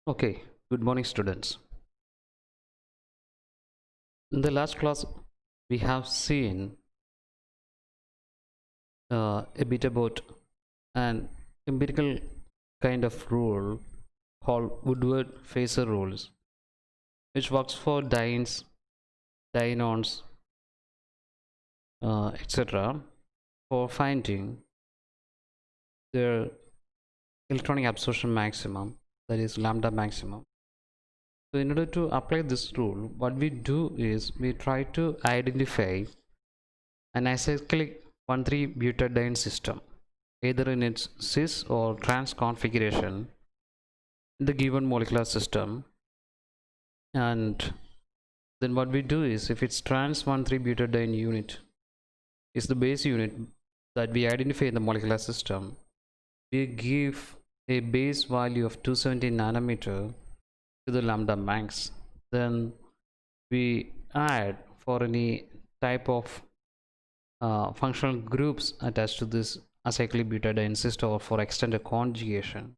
Okay, good morning, students. In the last class, we have seen a bit about an empirical kind of rule called Woodward-Fieser Rules, which works for dienes, dienons, etc., for finding their electronic absorption maximum, that is lambda maximum. So, in order to apply this rule, what we do is we try to identify an acyclic 1,3-butadiene system, either in its cis or trans configuration in the given molecular system. And then what we do is, if it's trans 1,3-butadiene unit is the base unit that we identify in the molecular system, we give a base value of 270 nanometer to the lambda max. Then we add for any type of functional groups attached to this acyclic butadiene system or for extended conjugation.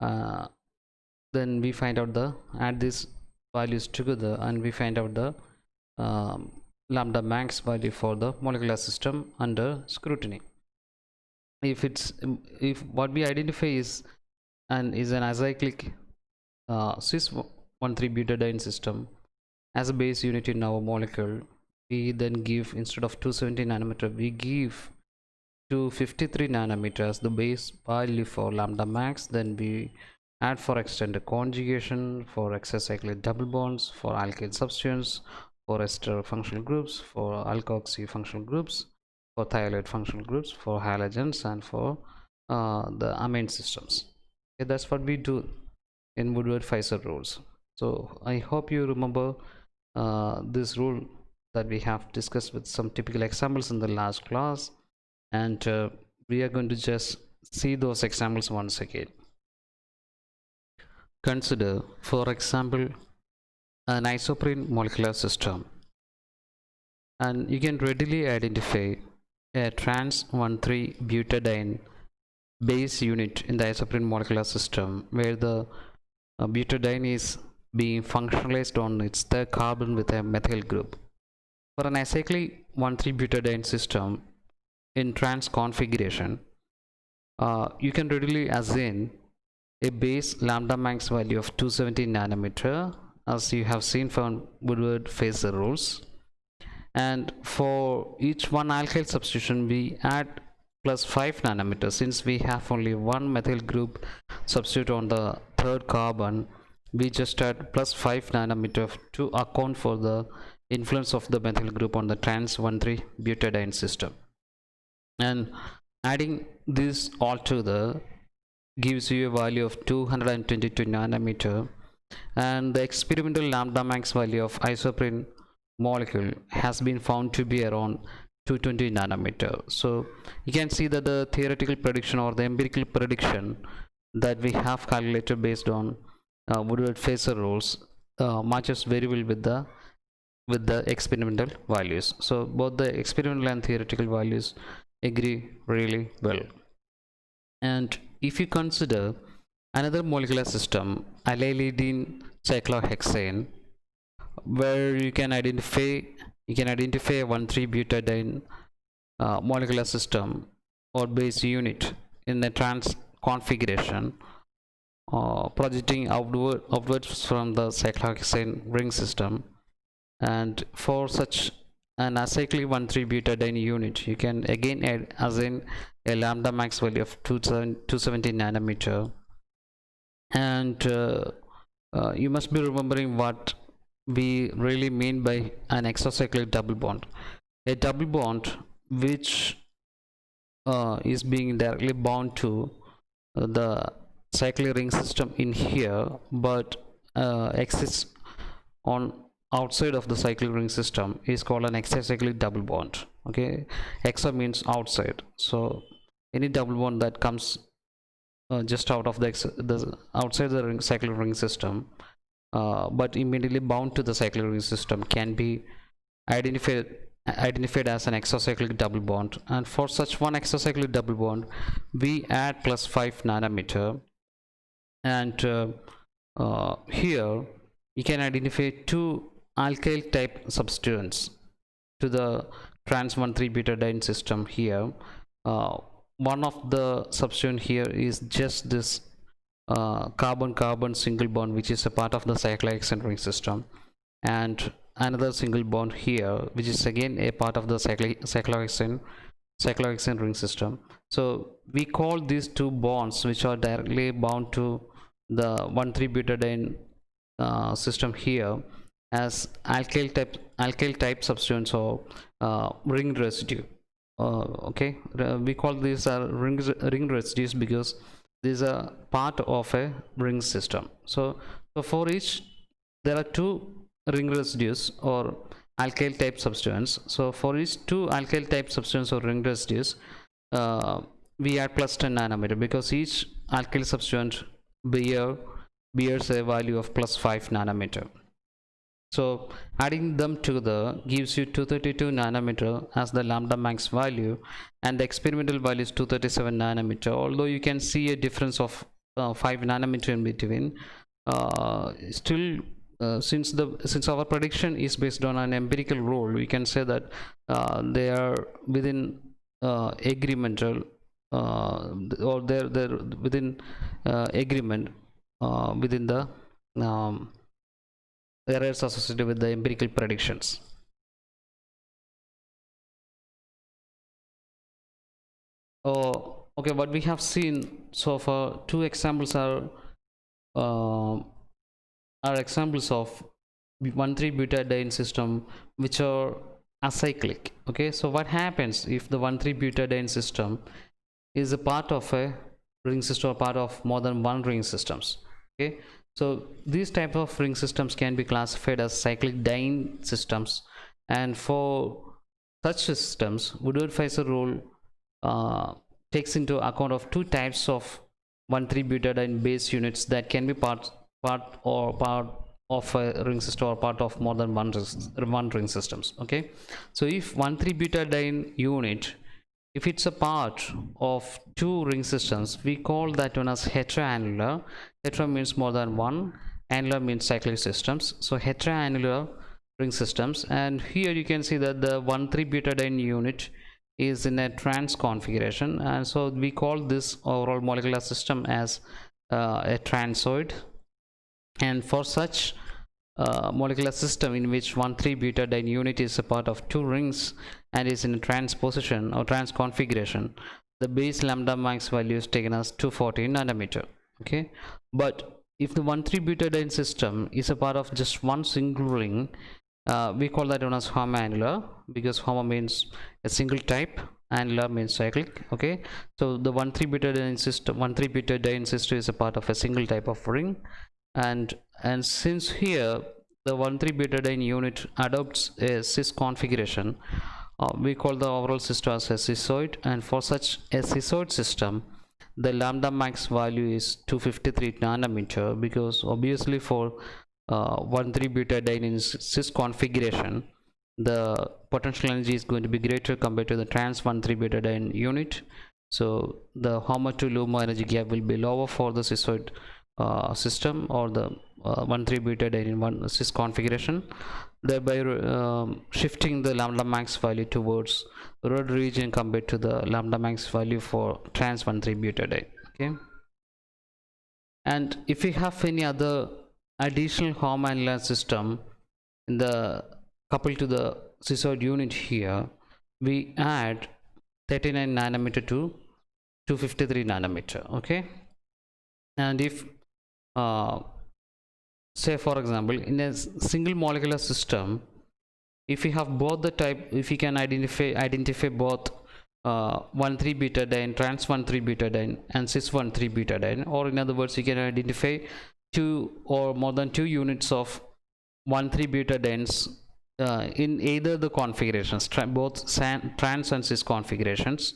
Then we find out the add these values together and we find out the lambda max value for the molecular system under scrutiny. If what we identify is an acyclic cis 1,3-butadiene system as a base unit in our molecule, we then give, instead of 270 nanometer, we give 253 nanometers the base value for lambda max. Then we add for extended conjugation, for acyclic double bonds, for alkyl substituents, for ester functional groups, for alkoxy functional groups, for thiolate functional groups, for halogens, and for the amine systems. Okay, that's what we do in Woodward-Fieser rules. So I hope you remember this rule that we have discussed with some typical examples in the last class, and we are going to just see those examples once again. Consider, for example, an isoprene molecular system, and you can readily identify a trans 1,3-butadiene base unit in the isoprene molecular system, where the butadiene is being functionalized on its third carbon with a methyl group. For an acyclic 1,3-butadiene system in trans configuration, you can readily assign a base lambda max value of 270 nanometer, as you have seen from Woodward-Fieser rules. And for each one alkyl substitution, we add plus 5 nanometers. Since we have only one methyl group substitute on the third carbon, we just add plus 5 nanometer to account for the influence of the methyl group on the trans 1,3-butadiene system. And adding this all together gives you a value of 222 nanometer, and the experimental lambda max value of isoprene molecule has been found to be around 220 nanometer. So you can see that the theoretical prediction or the empirical prediction that we have calculated based on Woodward-Fieser rules matches very well with the experimental values. So both the experimental and theoretical values agree really well. And if you consider another molecular system, allylidene cyclohexane, where you can identify a 1,3-butadiene molecular system or base unit in the trans configuration, projecting outwards from the cyclohexane ring system. And for such an acyclic 1,3-butadiene unit, you can again assign a lambda max value of 270 nanometer. And you must be remembering what we really mean by an exocyclic double bond. A double bond which is being directly bound to the cyclic ring system in here, but exists on outside of the cyclic ring system, is called an exocyclic double bond. Okay, exo means outside, so any double bond that comes just out of the outside the cyclic ring system, but immediately bound to the cyclic ring system, can be identified as an exocyclic double bond. And for such one exocyclic double bond, we add plus 5 nanometer, and here you can identify two alkyl type substituents to the trans 1,3 butadiene system here. One of the substituent here is just this carbon-carbon single bond, which is a part of the cyclic ring system, and another single bond here, which is again a part of the cyclohexane ring system. So we call these two bonds, which are directly bound to the 1,3 butadiene system here, as alkyl type substituents or ring residue. Okay, we call these ring residues because these are part of a ring system. So for each, there are two ring residues or alkyl type substituents. So for each two alkyl type substituents or ring residues, we add plus 10 nanometer, because each alkyl substituent bears a value of plus 5 nanometer. So adding them together gives you 232 nanometer as the lambda max value, and the experimental value is 237 nanometer. Although you can see a difference of 5 nanometer in between, still since our prediction is based on an empirical rule, we can say that they are within agreemental, or they're within agreement within the errors associated with the empirical predictions. Okay, what we have seen so far, two examples are examples of 1,3 butadiene system which are acyclic. Okay, so what happens if the 1,3 butadiene system is a part of a ring system or part of more than one ring systems? Okay, so these type of ring systems can be classified as cyclic diene systems, and for such systems, Woodward-Fieser rule takes into account of two types of 1,3 butadiene base units that can be part of a ring system or part of more than one ring systems. Okay, so if 1,3 butadiene unit, if it's a part of two ring systems, we call that one as heteroannular. Hetero means more than one, annular means cyclic systems. So heteroannular ring systems, and here you can see that the 1,3 butadiene unit is in a trans configuration, and so we call this overall molecular system as a transoid. And for such molecular system in which 1,3 butadiene unit is a part of two rings and is in a trans position or trans configuration, the base lambda max value is taken as 240 nanometer. Okay, but if the 1,3 butadiene system is a part of just one single ring, we call that one as homoannular, because homo means a single type, annular means cyclic. Okay, so the 1,3 butadiene system is a part of a single type of ring, and since here the 1,3 butadiene unit adopts a cis configuration, we call the overall system as a cisoid, and for such a cisoid system, the lambda max value is 253 nanometer, because obviously for 1,3 butadiene in cis configuration, the potential energy is going to be greater compared to the trans 1,3 butadiene unit. So the homo to LUMO energy gap will be lower for the cisoid system, or the 1,3 butadiene in one cis configuration, thereby shifting the lambda max value towards red region compared to the lambda max value for trans 1,3 butadiene. Okay, and if we have any other additional homoannular system in the coupled to the cisoid unit here, we add 39 nanometer to 253 nanometer. Okay, and if say for example in a single molecular system, if we have both the type, if we can identify both 1,3 butadiene, trans 1,3 butadiene and cis 1,3 butadiene, or in other words you can identify two or more than two units of 1,3 butadienes in either the configurations, both trans and cis configurations,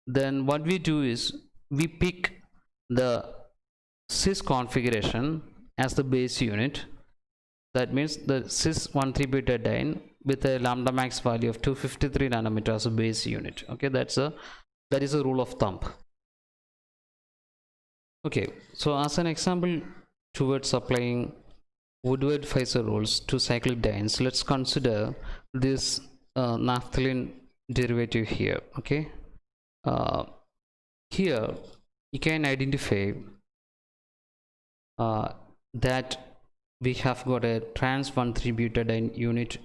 then what we do is we pick the cis configuration as the base unit. That means the cis 1,3 butadiene with a lambda max value of 253 nanometer as a base unit. Okay, that is a rule of thumb. Okay, so as an example towards applying Woodward-Fieser rules to cyclic dienes, let's consider this naphthalene derivative here. Okay, uh, here you can identify that we have got a trans 1,3-butadiene unit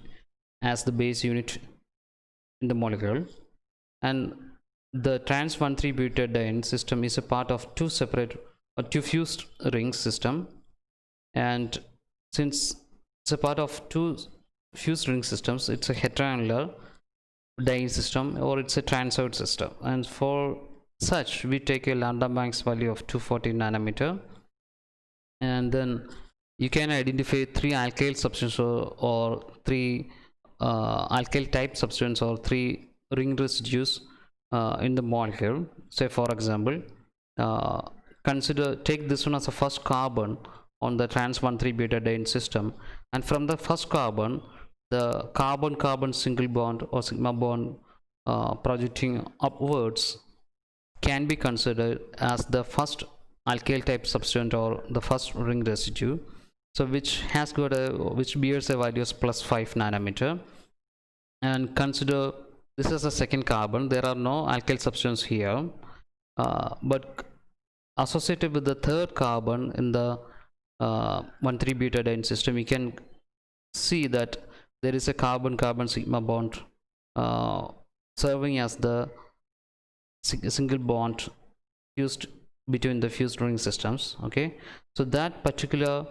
as the base unit in the molecule, and the trans 1,3-butadiene system is a part of two separate or two fused ring system, and since it's a part of two fused ring systems, it's a heteroannular diene system or it's a transoid system, and for such we take a lambda max value of 240 nanometer, and then you can identify three alkyl substances or three alkyl type substance or three ring residues in the molecule. Say for example, take this one as a first carbon on the trans 1,3-butadiene system, and from the first carbon the carbon-carbon single bond or sigma bond projecting upwards can be considered as the first alkyl type substance or the first ring residue, so which bears a value of plus 5 nanometer. And consider this as a second carbon. There are no alkyl substance here, but associated with the third carbon in the 1,3-butadiene system, you can see that there is a carbon-carbon sigma bond serving as the single bond fused between the fused ring systems. Okay, so that particular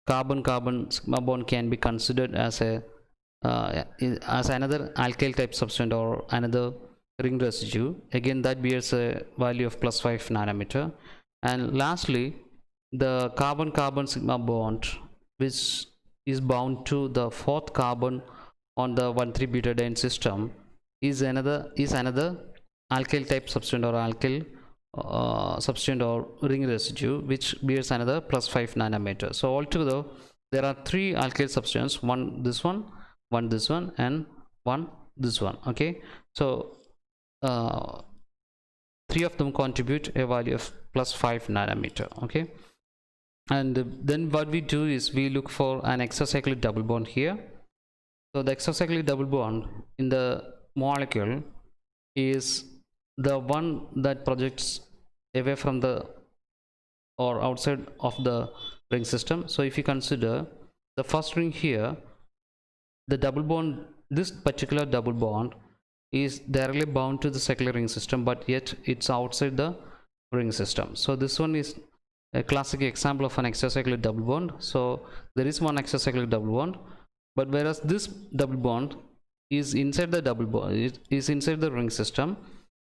carbon-carbon sigma bond can be considered as a as another alkyl type substance or another ring residue. Again, that bears a value of plus 5 nanometer. And lastly, the carbon-carbon sigma bond, which is bound to the fourth carbon on the 1,3-butadiene system, is another alkyl type substance or alkyl substance or ring residue, which bears another plus 5 nanometer. So altogether there are three alkyl substances, one this one this one, and one this one. Okay, so three of them contribute a value of plus 5 nanometer. Okay, and then what we do is we look for an exocyclic double bond here. So the exocyclic double bond in the molecule is the one that projects away from the or outside of the ring system. So if you consider the first ring here, the double bond, this particular double bond is directly bound to the cyclic ring system, but yet it's outside the ring system. So this one is a classic example of an exocyclic double bond. So there is one exocyclic double bond, but whereas this double bond is inside the double bond, it is inside the ring system,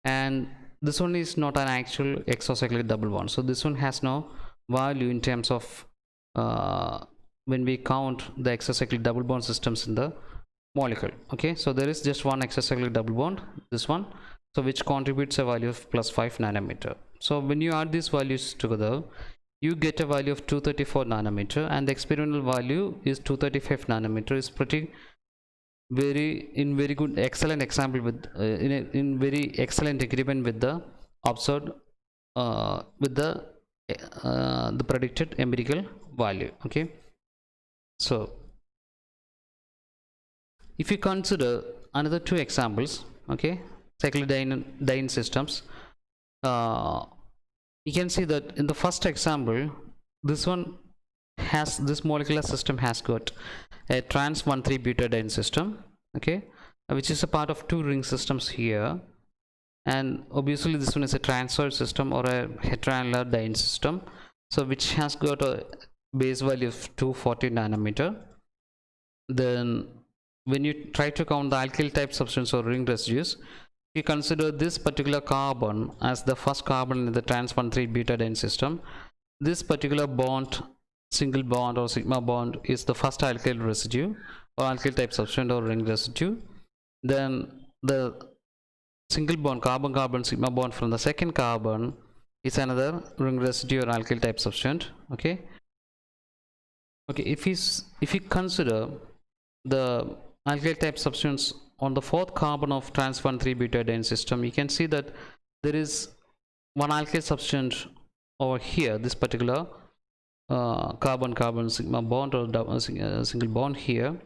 and this one is not an actual exocyclic double bond. So this one has no value in terms of when we count the exocyclic double bond systems in the molecule. Okay, so there is just one exocyclic double bond, this one, so which contributes a value of plus 5 nanometer. So when you add these values together, you get a value of 234 nanometer, and the experimental value is 235 nanometer. Is pretty very good, excellent example with in very excellent agreement with the observed with the predicted empirical value. Okay, so if you consider another two examples, okay, cyclic diene systems, you can see that in the first example, this molecular system has got a trans 1,3-butadiene system, okay, which is a part of two ring systems here, and obviously this one is a transoid system or a heteroannular diene system, so which has got a base value of 240 nanometer. Then when you try to count the alkyl type substance or ring residues, you consider this particular carbon as the first carbon in the trans 1,3-butadiene system. This particular bond, single bond or sigma bond, is the first alkyl residue or alkyl type substance or ring residue. Then the single bond, carbon-carbon sigma bond from the second carbon, is another ring residue or alkyl type substance. Okay, if you consider the alkyl type substance on the fourth carbon of trans 1,3-butadiene system, you can see that there is one alkyl substance over here, this particular carbon-carbon sigma bond or single bond here,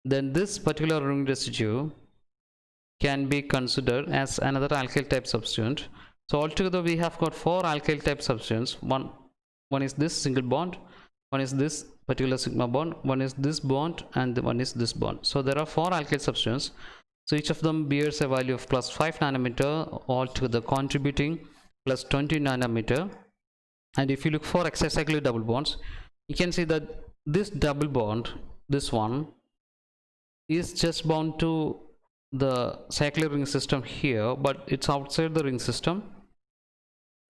then this particular ring residue can be considered as another alkyl type substance. So altogether we have got 4 alkyl type substances. One is this single bond, one is this particular sigma bond, one is this bond, and one is this bond. So there are 4 alkyl substances. So each of them bears a value of plus 5 nanometer, altogether contributing plus 20 nanometer. And if you look for acyclic double bonds, you can see that this double bond, this one, is just bound to the cyclic ring system here, but it's outside the ring system,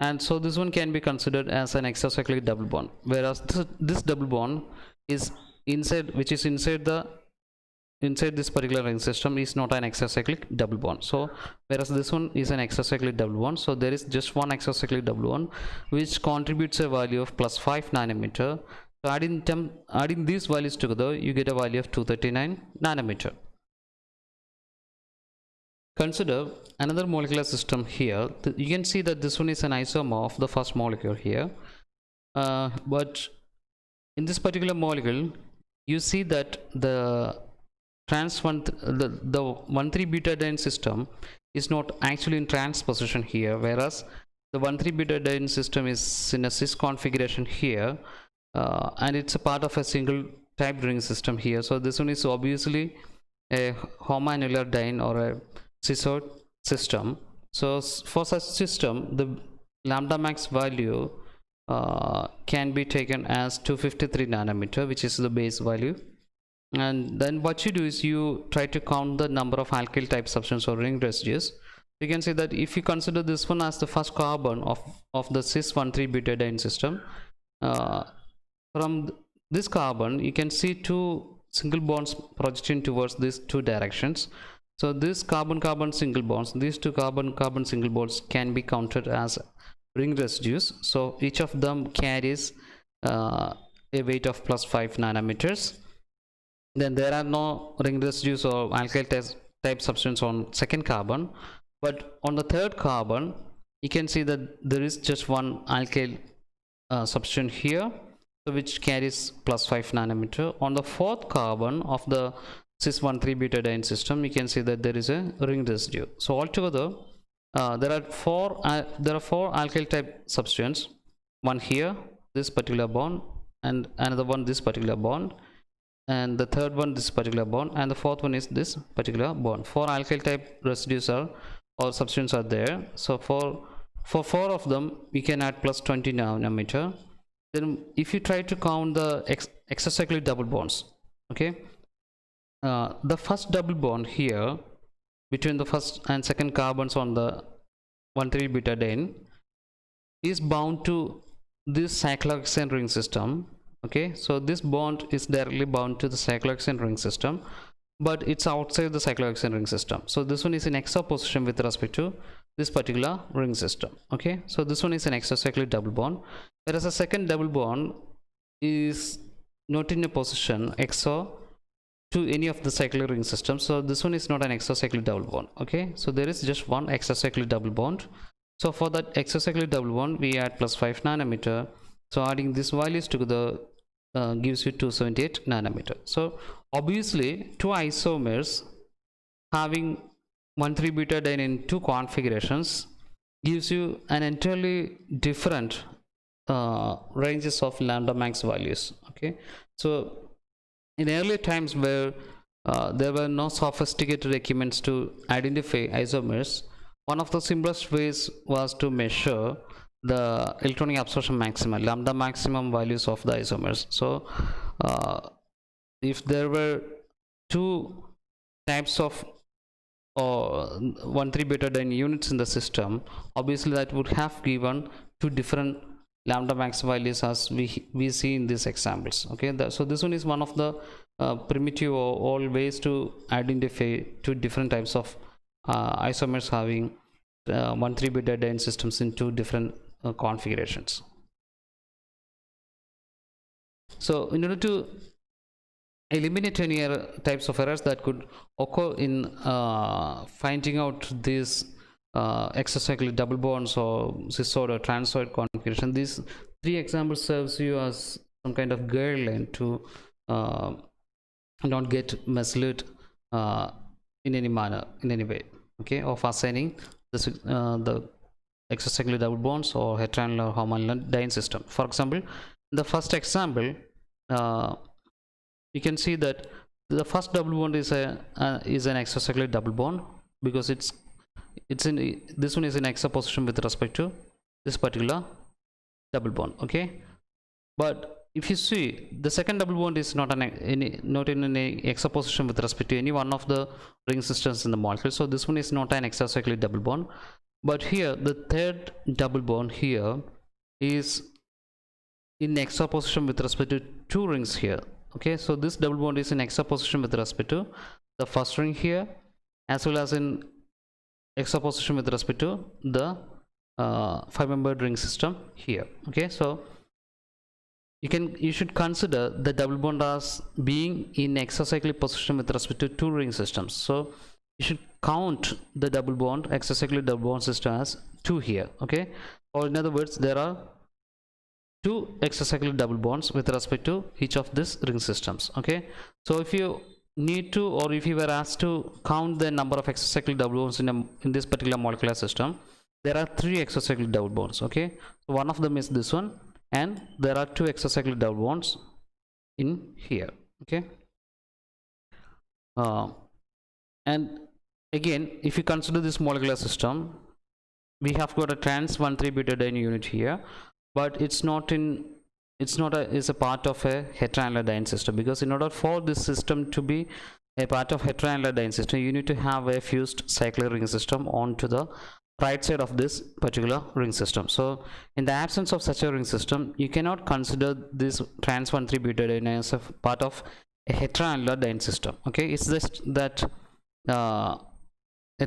and so this one can be considered as an exocyclic double bond, whereas this double bond is inside, which is inside this particular ring system, is not an exocyclic double bond. So whereas this one is an exocyclic double bond, so there is just one exocyclic double bond which contributes a value of plus 5 nanometer. So adding these values together, you get a value of 239 nanometer. Consider another molecular system here. You can see that this one is an isomer of the first molecule here, but in this particular molecule you see that the 1,3-butadiene system is not actually in trans position here, whereas the 1,3-butadiene system is in a cis configuration here, and it's a part of a single type ring system here. So this one is obviously a homoannular diene or a schizoid system. So for such system, the lambda max value can be taken as 253 nanometer, which is the base value. And then what you do is you try to count the number of alkyl type substance or ring residues. You can see that if you consider this one as the first carbon of the cis 1,3-butadiene system, from this carbon you can see 2 single bonds projecting towards these 2 directions. So this carbon-carbon single bonds, these 2 carbon-carbon single bonds can be counted as ring residues. So each of them carries a weight of plus 5 nanometers. Then there are no ring residues or alkyl type substance on second carbon, but on the third carbon you can see that there is just one alkyl substance here, so which carries plus 5 nanometer. On the fourth carbon of the cis 1,3-butadiene system, you can see that there is a ring residue. So altogether there are 4 alkyl type substance, one here, this particular bond, and another one, this particular bond, and the third one, this particular bond, and the fourth one is this particular bond. 4 alkyl type residues or substances are there. So for 4 of them we can add plus 20 nanometer. Then if you try to count the exocyclic double bonds, okay, the first double bond here between the first and second carbons on the 1,3-butadiene is bound to this cyclohexane ring system. Okay, so this bond is directly bound to the cyclohexane ring system, but it's outside the cyclohexane ring system. So this one is in exo position with respect to this particular ring system. Okay, so this one is an exocyclic double bond, whereas a second double bond is not in a position exo to any of the cyclic ring systems. So this one is not an exocyclic double bond. Okay, so there is just one exocyclic double bond. So for that exocyclic double bond we add plus 5 nanometer. So adding these values together gives you 278 nanometer. So obviously 2 isomers having 1,3-butadiene in 2 configurations gives you an entirely different ranges of lambda max values. Okay, so in earlier times where there were no sophisticated equipments to identify isomers, one of the simplest ways was to measure the electronic absorption maxima, lambda maximum values of the isomers. So if there were 2 types of 1,3-butadiene units in the system, obviously that would have given 2 different lambda max values as we see in these examples. Okay, so this one is one of the primitive or old ways to identify 2 different types of isomers having 1,3-butadiene systems in 2 different configurations. So in order to eliminate any types of errors that could occur in finding out these exocyclic double bonds or cis or transoid configuration, these 3 examples serves you as some kind of guideline to uh, not get misled in any manner, in any way, okay, of assigning the exocyclic double bonds or heteroanyl or homoanyl diene system. For example, in the first example, you can see that the first double bond is an exocyclic double bond, because it's in this one is in extra position with respect to this particular double bond, okay. But if you see, the second double bond is not in any extra position with respect to any one of the ring systems in the molecule, so this one is not an exocyclic double bond. But here the third double bond here is in extra position with respect to two rings here, okay. So this double bond is in extra position with respect to the first ring here, as well as in extra position with respect to the 5-membered ring system here, okay. So you should consider the double bond as being in exocyclic position with respect to two ring systems. So you should count the double bond, exocyclic double bond system, as 2 here, okay. Or in other words, there are 2 exocyclic double bonds with respect to each of these ring systems, okay. So if you need to, or if you were asked to count the number of exocyclic double bonds in this particular molecular system, there are 3 exocyclic double bonds, okay. So one of them is this one, and there are 2 exocyclic double bonds in here, okay. And again, if you consider this molecular system, we have got a trans 1,3-butadiene unit here, but it's a part of a heteroanyl diene system, because in order for this system to be a part of heteroanyl diene system, you need to have a fused cyclic ring system onto the right side of this particular ring system. So in the absence of such a ring system, you cannot consider this trans 1,3-butadiene as a part of a heteroanyl diene system, okay. It's just that a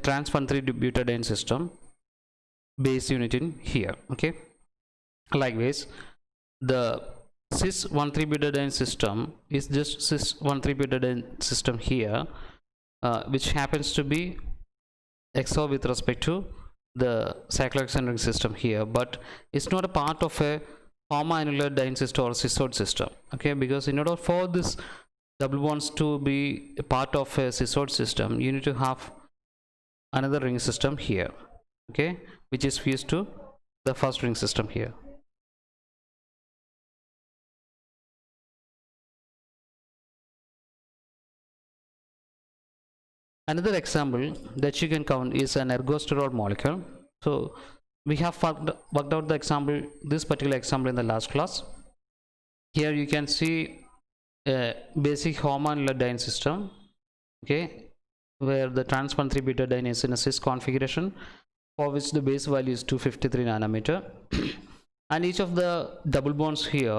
trans 1,3-butadiene system base unit in here, okay. Likewise, the cis 1,3-butadiene system is just cis 1,3-butadiene system here, which happens to be XO with respect to the cyclic ring system here, but it's not a part of a homoannular diene system or cisod system, okay. Because in order for this double bonds to be a part of a cisod system, you need to have another ring system here, okay, which is fused to the first ring system here. Another example that you can count is an ergosterol molecule. So we have worked out the example, this particular example, in the last class. Here you can see a basic homoannular diene system, okay, where the trans 1,3-butadiene is in a cis configuration, for which the base value is 253 nanometer, and each of the double bonds here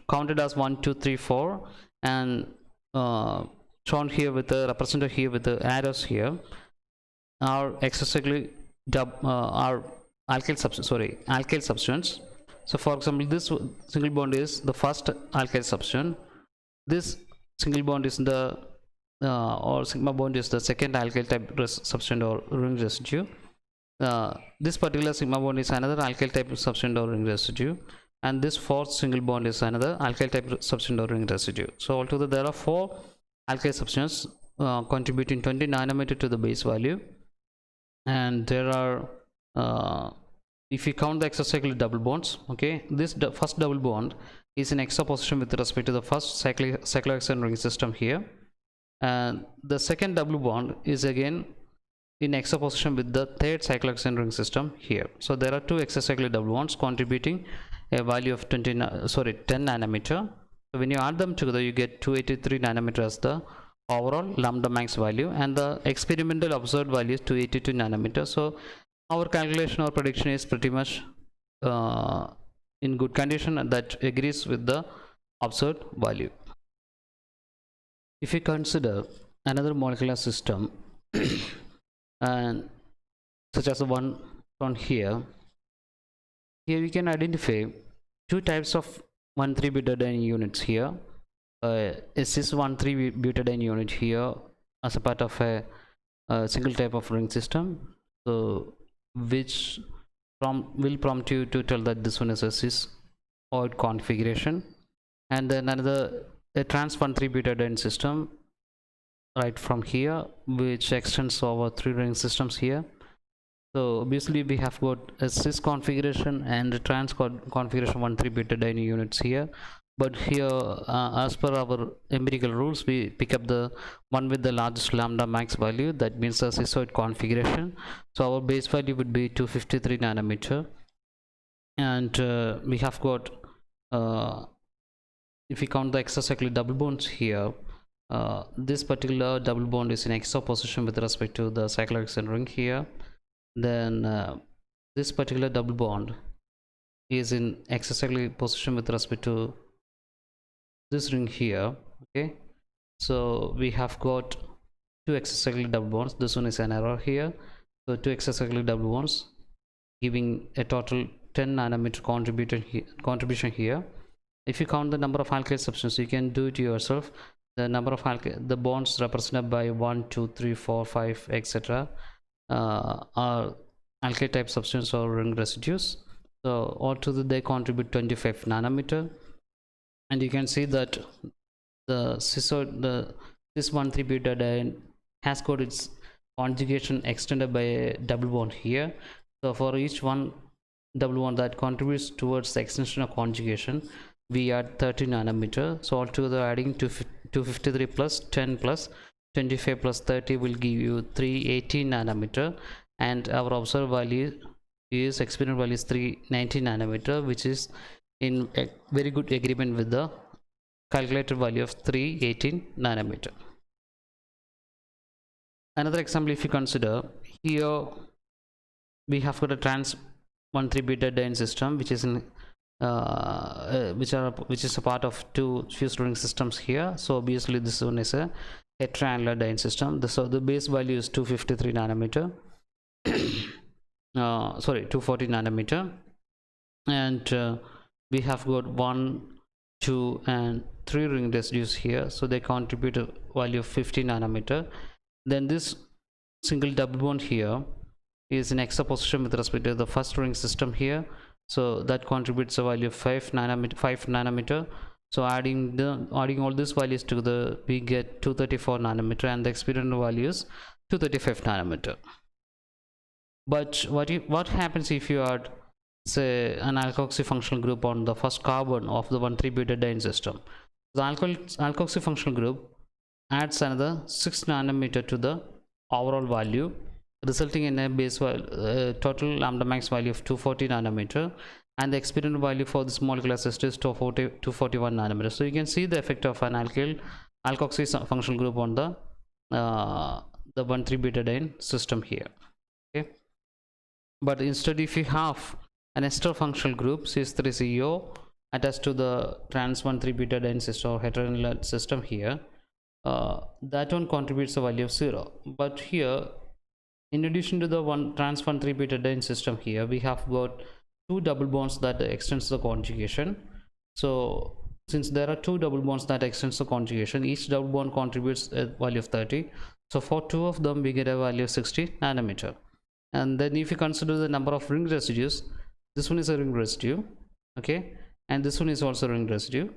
counted as 1, 2, 3, 4, and shown here with the represented here with the arrows here are exocyclic are alkyl substance. So for example, this single bond is the first alkyl substance, this single bond is the or sigma bond is the second alkyl type substance or ring residue. This particular sigma bond is another alkyl type substance or ring residue, and this fourth single bond is another alkyl type substance or ring residue. So altogether there are 4 alkyl substances contributing 20 nanometer to the base value, and there are if you count the exocyclic double bonds, okay, this first double bond is in extra position with respect to the first cyclic ring system here, and the second double bond is again in extra position with the third cyclic ring system here. So there are 2 exocyclic double bonds contributing a value of 10 nanometer. So when you add them together, you get 283 nanometer as the overall lambda max value, and the experimental observed value is 282 nanometer. So our calculation or prediction is pretty much in good condition, and that agrees with the observed value. If you consider another molecular system and such as the one on here you can identify 2 types of 1,3-butadiene units here. Is this 1,3-butadiene unit here as a part of a single type of ring system, so which will prompt you to tell that this one is a cis-oid configuration, and then another a trans 1,3 butadiene system right from here, which extends over 3 ring systems here. So obviously we have got a cis configuration and a trans configuration 1,3 butadiene units here. But here, as per our empirical rules, we pick up the one with the largest lambda max value. That means the cisoid configuration. So our base value would be 253 nanometer, and we have got if we count the extracyclic double bonds here, this particular double bond is in extra position with respect to the cyclic ring here. Then this particular double bond is in extracyclic position with respect to this ring here. Okay, so we have got two extracyclic double bonds. This one is an error here, so two extracyclic double bonds giving a total 10 nanometer contribution here. If you count the number of alkyl substances, you can do it yourself. The number of the bonds represented by 1, 2, 3, 4, 5, etc. Are alkyl type substances or ring residues. So altogether they contribute 25 nanometer, and you can see that the this 1,3 butadiene has got its conjugation extended by a double bond here. So for each one double bond that contributes towards the extension of conjugation, we add 30 nanometer. So altogether adding 253 plus 10 plus 25 plus 30 will give you 380 nanometer, and our observed value is experimental value is 390 nanometer, which is in a very good agreement with the calculated value of 318 nanometer. Another example, if you consider here, we have got a trans 1,3 butadiene system, which is in which is a part of two fused ring systems here. So obviously this one is a triangular diene system. So the base value is 253 nanometer. Sorry, 240 nanometer, and we have got 1, 2, and 3 ring residues here. So they contribute a value of 50 nanometer. Then this single double bond here is in extra position with respect to the first ring system here. So that contributes a value of 5 nanometer. So adding all these values together, we get 234 nanometer, and the experimental value is 235 nanometer. But what happens if you add, say, an alkoxy functional group on the first carbon of the 1,3 butadiene system? The alkoxy functional group adds another 6 nanometer to the overall value, resulting in a base total lambda max value of 240 nanometer, and the experimental value for this molecular system is 241 nanometer. So you can see the effect of an alkoxy functional group on the 1,3 butadiene system here. Okay, but instead, if you have an ester functional group cis3CO attached to the trans 1,3 butadiene system or heteronuclear system here, that one contributes a value of 0. But here, in addition to the trans 1,3 butadiene system here, we have got two double bonds that extends the conjugation. So since there are two double bonds that extends the conjugation, each double bond contributes a value of 30. So for two of them, we get a value of 60 nanometer. And then if you consider the number of ring residues, this one is a ring residue, okay, and this one is also a ring residue.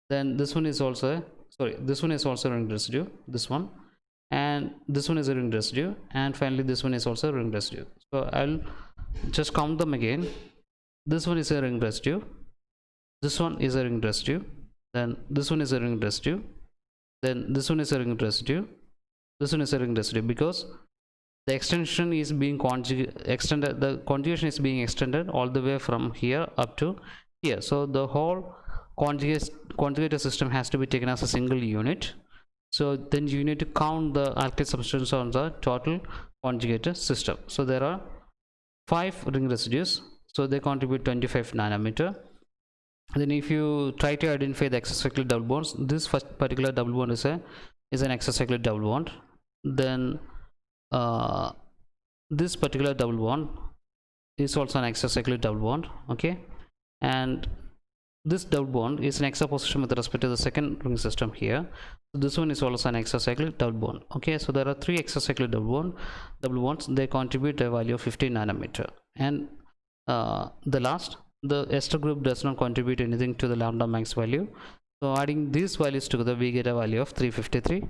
Then this one is also this one is also a ring residue, this one, and this one is a ring residue, and finally this one is also a ring residue. So I'll just count them again. This one is a ring residue, this one is a ring residue, then this one is a ring residue, then this one is a ring residue, this one is a ring residue, because the extension is being extended, the conjugation is being extended all the way from here up to here. So the whole conjugated system has to be taken as a single unit. So then you need to count the alkyl substance on the total conjugated system. So there are 5 ring residues, so they contribute 25 nanometer. Then if you try to identify the extracyclic double bonds, this first particular double bond is an extracyclic double bond. Then this particular double bond is also an extracyclic double bond, okay, and this double bond is an extra position with respect to the second ring system here. So this one is also an extracyclic double bond, okay. So there are 3 extracyclic double bonds. They contribute a value of 15 nanometer, and the ester group does not contribute anything to the lambda max value. So adding these values together, we get a value of 353.